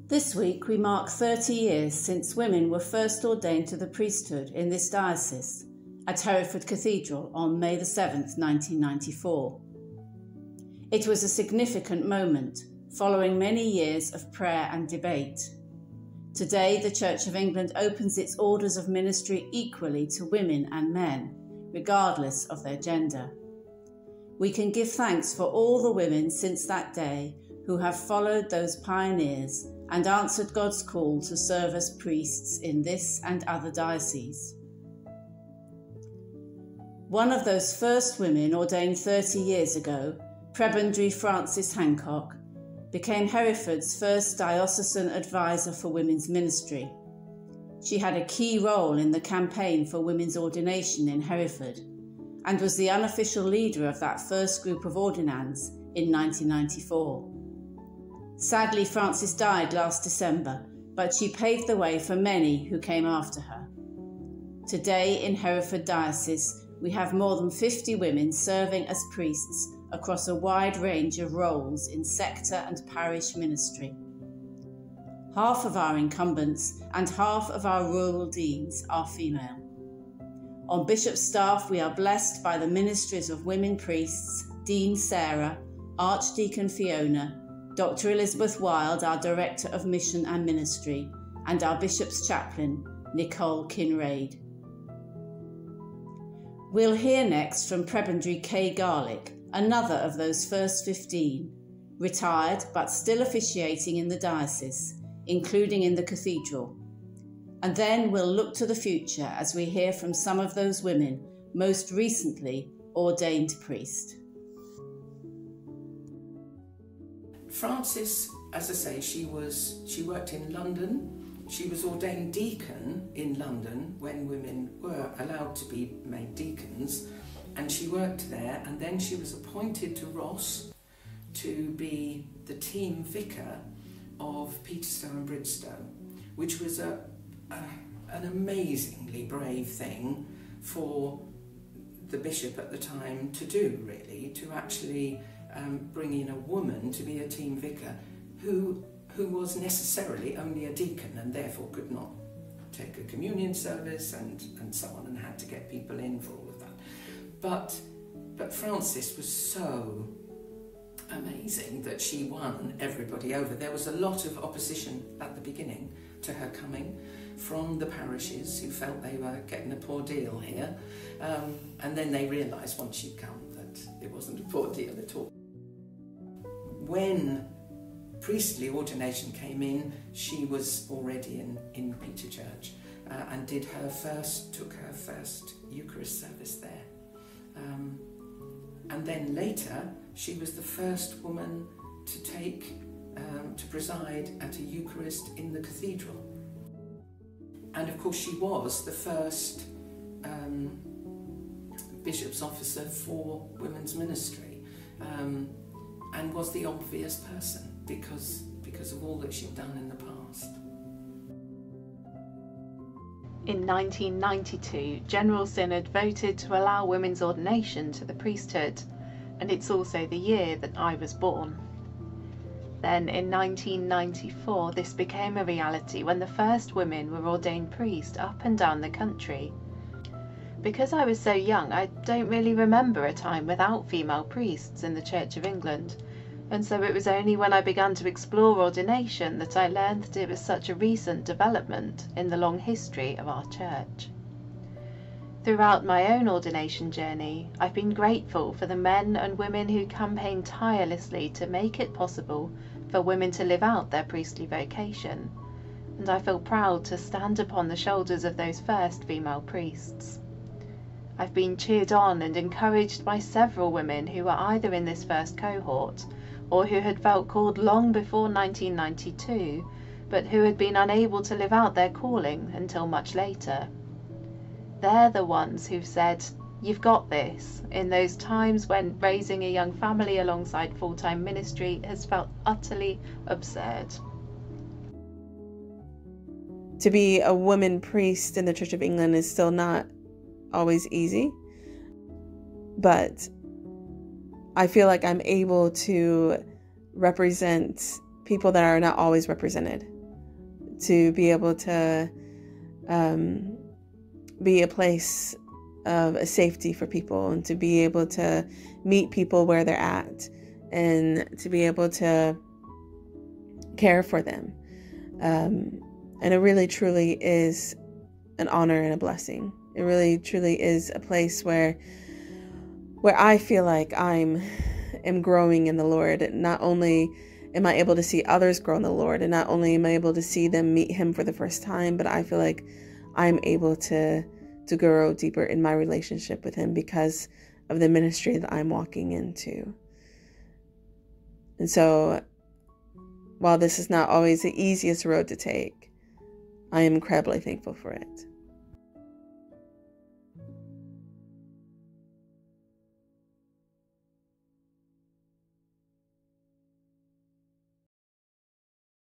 This week we mark 30 years since women were first ordained to the priesthood in this diocese at Hereford Cathedral on May the 7th, 1994. It was a significant moment following many years of prayer and debate. Today the Church of England opens its orders of ministry equally to women and men, regardless of their gender. We can give thanks for all the women since that day who have followed those pioneers and answered God's call to serve as priests in this and other dioceses. One of those first women ordained 30 years ago, Prebendary Frances Hancock, became Hereford's first Diocesan Advisor for women's ministry. She had a key role in the campaign for women's ordination in Hereford and was the unofficial leader of that first group of ordinands in 1994. Sadly, Frances died last December, but she paved the way for many who came after her. Today in Hereford Diocese, we have more than 50 women serving as priests across a wide range of roles in sector and parish ministry. Half of our incumbents and half of our rural deans are female. On Bishop's staff, we are blessed by the ministries of women priests, Dean Sarah, Archdeacon Fiona, Dr. Elizabeth Wild, our Director of Mission and Ministry, and our Bishop's Chaplain, Nicole Kinraid. We'll hear next from Prebendary Kay Garlick, another of those first 15, retired but still officiating in the diocese, including in the cathedral. And then we'll look to the future as we hear from some of those women most recently ordained priest. Frances, as I say, she worked in London. She was ordained deacon in London when women were allowed to be made deacons, and she worked there, and then she was appointed to Ross to be the team vicar of Peterstow and Bridgestow, which was an amazingly brave thing for the bishop at the time to do, really, to actually bring in a woman to be a team vicar who was necessarily only a deacon and therefore could not take a communion service and so on, and had to get people in for all of that. But Frances was so amazing that she won everybody over. There was a lot of opposition at the beginning to her coming from the parishes who felt they were getting a poor deal here, and then they realised once she'd come that it wasn't a poor deal at all. When priestly ordination came in, she was already in Peter Church and took her first Eucharist service there. And then later, she was the first woman to preside at a Eucharist in the cathedral. And of course, she was the first bishop's officer for women's ministry, and was the obvious person because of all that she'd done in the past. In 1992, General Synod voted to allow women's ordination to the priesthood, and it's also the year that I was born. Then in 1994, this became a reality when the first women were ordained priest up and down the country. Because I was so young, I don't really remember a time without female priests in the Church of England, and so it was only when I began to explore ordination that I learned that it was such a recent development in the long history of our church. Throughout my own ordination journey, I've been grateful for the men and women who campaigned tirelessly to make it possible for women to live out their priestly vocation, and I feel proud to stand upon the shoulders of those first female priests. I've been cheered on and encouraged by several women who were either in this first cohort or who had felt called long before 1992, but who had been unable to live out their calling until much later. They're the ones who've said, "You've got this," in those times when raising a young family alongside full-time ministry has felt utterly absurd. To be a woman priest in the Church of England is still not always easy, but I feel like I'm able to represent people that are not always represented. to be able to be a place of a safety for people, and to be able to meet people where they're at, and to be able to care for them. And it really truly is an honor and a blessing. It really truly is a place where I feel like am growing in the Lord. Not only am I able to see others grow in the Lord, and not only am I able to see them meet him for the first time, but I feel like I'm able to grow deeper in my relationship with him because of the ministry that I'm walking into. And so, while this is not always the easiest road to take, I am incredibly thankful for it.